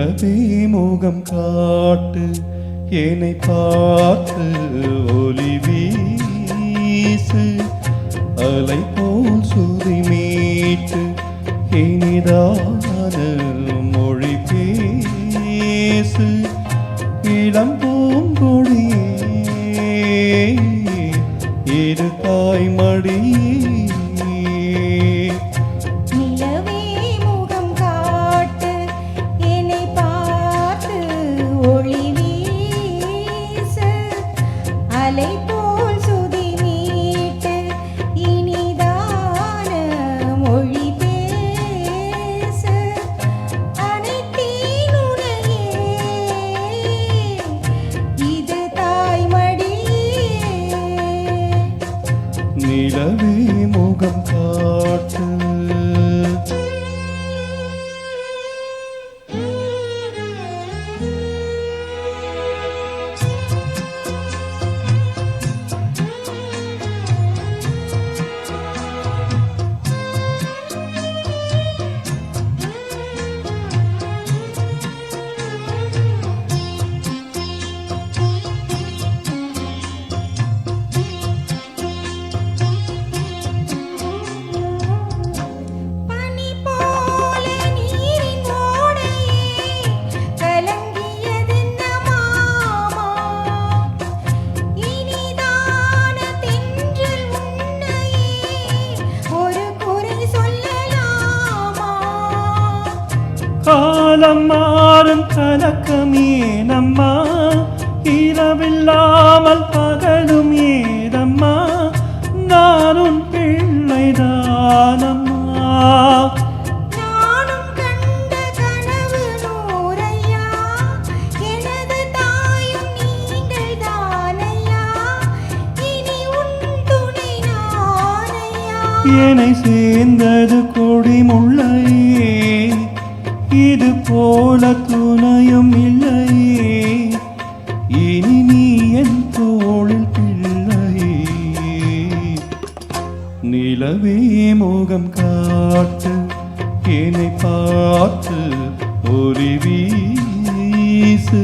நிலவே முகம் காட்டு என்னை பார்த்து ஒளி வீசு அலை போல் சுதி மீட்டு இனிதான மொழி பேசு இளம் பூங்கொடியே இரு தாய்மடி நிலவே முகம் காட்டு காலம் மாறும் கலக்கமே நம்மா இரவில்லாமல் பகலும் ஏதம்மா நான் உன் பிள்ளைதானம்மா நானும் கண்ட கனவு நூறையா எனது தாயும் நீங்கள் தானையா இனி உன் துணை நானையா என்னை சேர்ந்தது கொடி முல்லையே இது போல துணையும் இல்லையே இனி நீ என் தோளில் பிள்ளையே நிலவே முகம் காட்டு என்னை பார்த்து ஒளி வீசு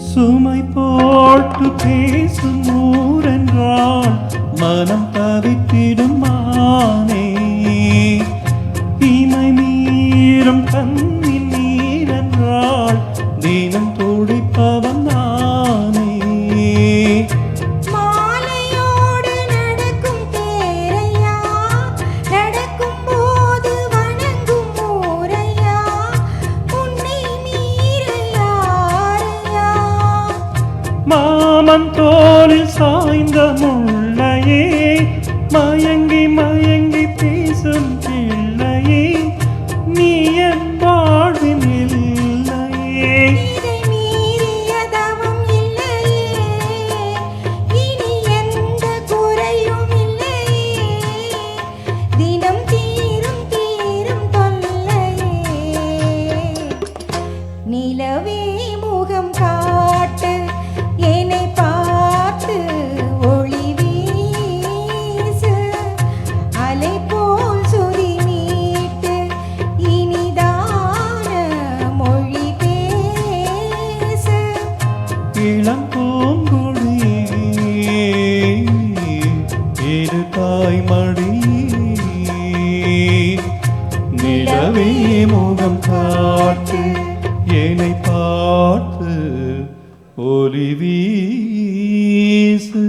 சுமை போட்டு பேசும் ஊரென்றால் மனம் தவித்திடும் மானே இமை மீறும் கண்ணின் நீரென்றால் தினம் துடிப்பவன் நானே மாலையோடு நடக்கும் தேரையா நடக்கும் போது வணங்கும் ஊரையா உன்னை மீறையாரையா மாமன் தோளில் சாய்ந்த முள்ளையே மயங்கி மயங்கி பேசும் பிள்ளையே நீ என் வாழ்வின் இல்லையே இதை மீறிய தவம் இல்லையே இனி எந்த குறையும் இல்லையே தினம் தீரும் தீரும் தொல்லையே நிலவே முகம் காட்டு என்னை பார்த்து ஒளி வீசு அலை போல் சுதி மீட்டு இனிதான மொழி பேசு இளம் பூங்கொடியே இரு தாய்மடி நிலவே முகம் காட்டு என்னை பார்த்து ஒளி வீசு